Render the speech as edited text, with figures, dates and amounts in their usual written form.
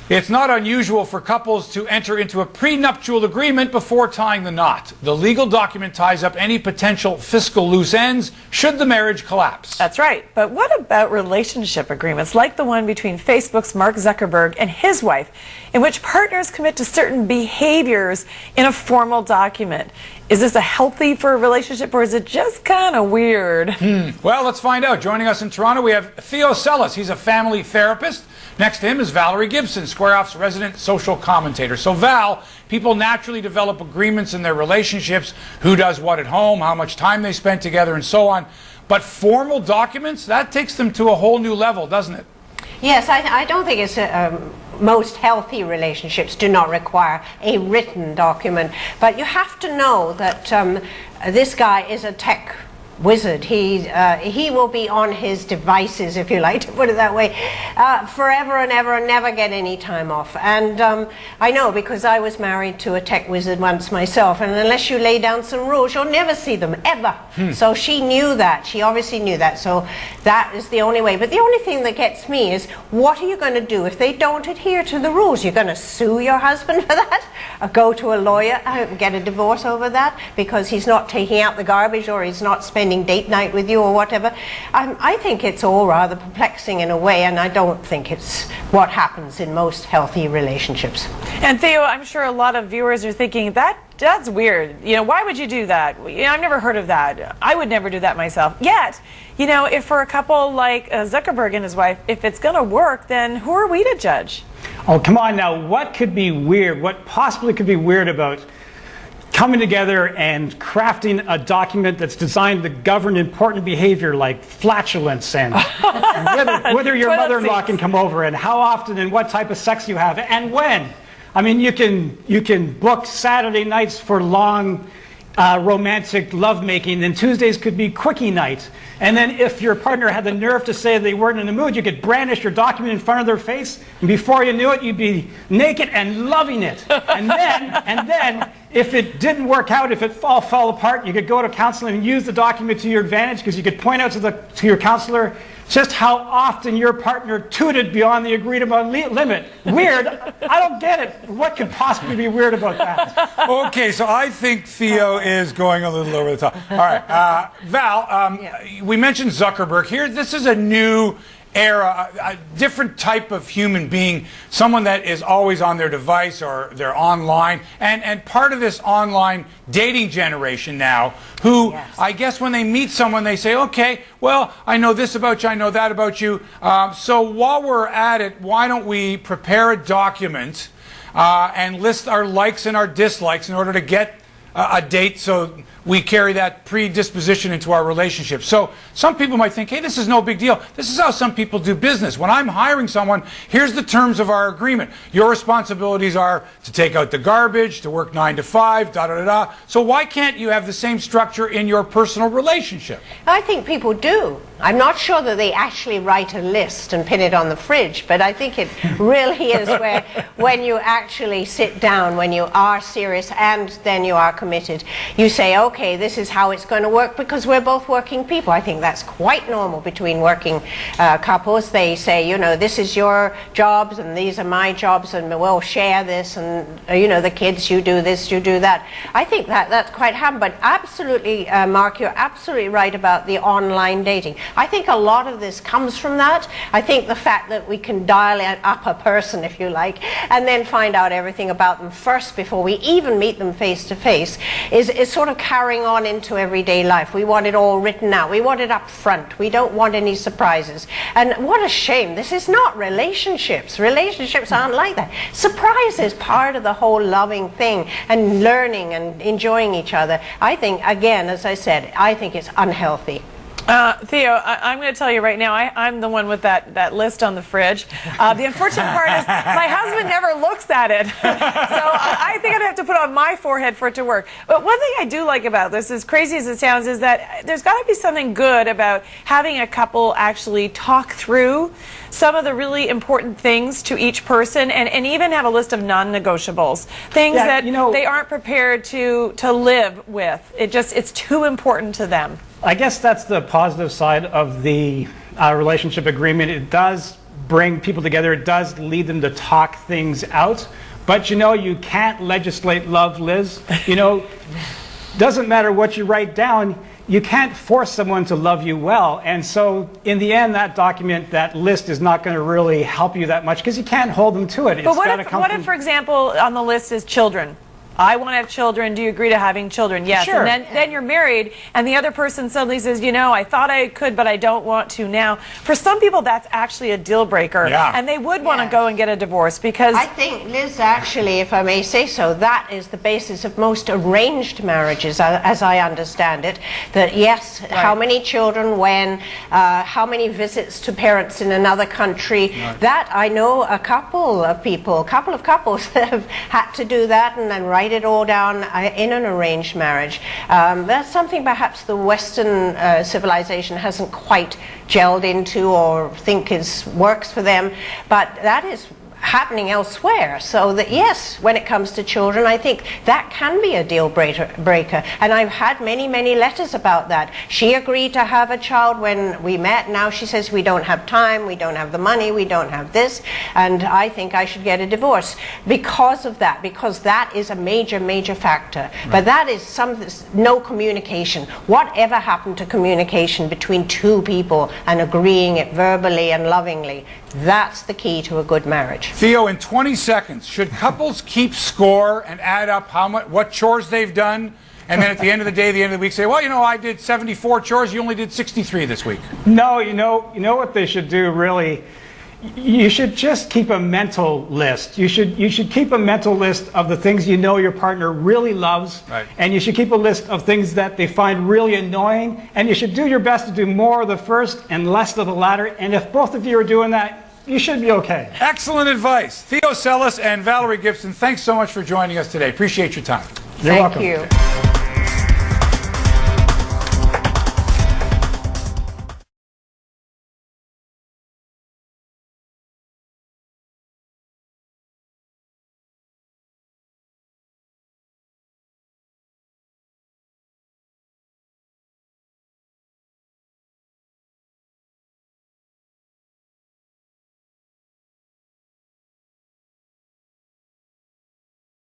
It's not unusual for couples to enter into a prenuptial agreement before tying the knot. The legal document ties up any potential fiscal loose ends should the marriage collapse. That's right. But what about relationship agreements like the one between Facebook's Mark Zuckerberg and his wife, in which partners commit to certain behaviors in a formal document? Is this a healthy for a relationship, or is it just kind of weird? Well, let's find out. Joining us in Toronto, we have Theo Sellis. He's a family therapist. Next to him is Valerie Gibson, Square Off's resident social commentator. So, Val, people naturally develop agreements in their relationships, who does what at home, how much time they spend together, and so on. But formal documents, that takes them to a whole new level, doesn't it? Yes, I don't think it's most healthy relationships do not require a written document, but you have to know that this guy is a tech wizard. He will be on his devices, if you like to put it that way, forever and ever, and never get any time off. And I know, because I was married to a tech wizard once myself, and unless you lay down some rules, you'll never see them, ever. So she knew that. She obviously knew that. So that is the only way. But the only thing that gets me is, what are you going to do if they don't adhere to the rules? You're going to sue your husband for that? Or go to a lawyer and get a divorce over that because he's not taking out the garbage, or he's not spending date night with you, or whatever? I think it's all rather perplexing in a way, and I don't think it's what happens in most healthy relationships. And Theo, I'm sure a lot of viewers are thinking, that's weird. You know, why would you do that? You know, I've never heard of that. I would never do that myself. Yet, you know, if for a couple like Zuckerberg and his wife, if it's going to work, then who are we to judge? Oh, come on now. What could be weird? What possibly could be weird about coming together and crafting a document that's designed to govern important behavior like flatulence and whether your mother-in-law can come over, and how often and what type of sex you have and when? I mean, you can book Saturday nights for long romantic lovemaking, and Tuesdays could be quickie night. And then if your partner had the nerve to say they weren't in the mood, you could brandish your document in front of their face, and before you knew it, you'd be naked and loving it. And then if it didn't work out, if it all fell apart, you could go to counseling and use the document to your advantage, because you could point out to your counselor just how often your partner tooted beyond the agreed upon limit. Weird? I don't get it. What could possibly be weird about that? Okay, so I think Theo is going a little over the top. All right, Val, we mentioned Zuckerberg here. This is a new era, a different type of human being, someone that is always on their device or they're online, and part of this online dating generation now, who I guess when they meet someone, they say, okay, well, I know this about you, I know that about you, so while we're at it, why don't we prepare a document and list our likes and our dislikes in order to get a date, so we carry that predisposition into our relationship. So some people might think, hey, this is no big deal. This is how some people do business. When I'm hiring someone, here's the terms of our agreement. Your responsibilities are to take out the garbage, to work 9 to 5, da-da-da-da. So why can't you have the same structure in your personal relationship? I think people do. I'm not sure that they actually write a list and pin it on the fridge, but I think it really is where when you actually sit down, when you are serious and then you are committed, you say, okay, this is how it's going to work, because we're both working people. I think that's quite normal between working couples. They say, you know, this is your jobs and these are my jobs, and we'll share this, and you know, the kids, you do this, you do that. I think that's quite happy. But absolutely, Mark, you're absolutely right about the online dating. I think a lot of this comes from that. I think the fact that we can dial up a person, if you like, and then find out everything about them first before we even meet them face to face is sort of carrying on into everyday life. We want it all written out. We want it up front. We don't want any surprises. And what a shame. This is not relationships. Relationships aren't like that. Surprise is part of the whole loving thing, and learning and enjoying each other. I think, again, as I said, I think it's unhealthy. Theo, I'm going to tell you right now, I'm the one with that list on the fridge. The unfortunate part is my husband never looks at it. So I think I'd have to put it on my forehead for it to work. But one thing I do like about this, as crazy as it sounds, is that there's got to be something good about having a couple actually talk through some of the really important things to each person, and even have a list of non-negotiables, things that they aren't prepared to live with. It's too important to them. I guess that's the positive side of the relationship agreement. It does bring people together. It does lead them to talk things out. But you know, you can't legislate love, Liz. You know, doesn't matter what you write down, you can't force someone to love you well. And so in the end, that document, that list is not going to really help you that much because you can't hold them to it. But what if, for example, on the list is children? I want to have children. Do you agree to having children? Yes. Sure. And then you're married, and the other person suddenly says, you know, I thought I could, but I don't want to now. For some people, that's actually a deal breaker, and they would want to go and get a divorce because... I think, Liz, actually, if I may say so, that is the basis of most arranged marriages, as I understand it. That, yes, how many children, when, how many visits to parents in another country. That, I know a couple of couples that have had to do that and then write it all down in an arranged marriage. That's something perhaps the Western civilization hasn't quite gelled into or think works for them, but that is happening elsewhere. So that, yes, when it comes to children, I think that can be a deal breaker. And I've had many, many letters about that. She agreed to have a child when we met. Now she says we don't have time, we don't have the money, we don't have this, and I think I should get a divorce because of that, because that is a major, major factor. But that is no communication. Whatever happened to communication between two people and agreeing it verbally and lovingly? That's the key to a good marriage. Theo, in 20 seconds, should couples keep score and add up what chores they've done, and then at the end of the day, the end of the week, say, well, you know, I did 74 chores, you only did 63 this week? No, you know what they should do, really? You should just keep a mental list. You should keep a mental list of the things you know your partner really loves, and you should keep a list of things that they find really annoying, and you should do your best to do more of the first and less of the latter, and if both of you are doing that, you should be okay. Excellent advice. Theo Sellis and Valerie Gibson, thanks so much for joining us today. Appreciate your time. You're welcome. Thank you.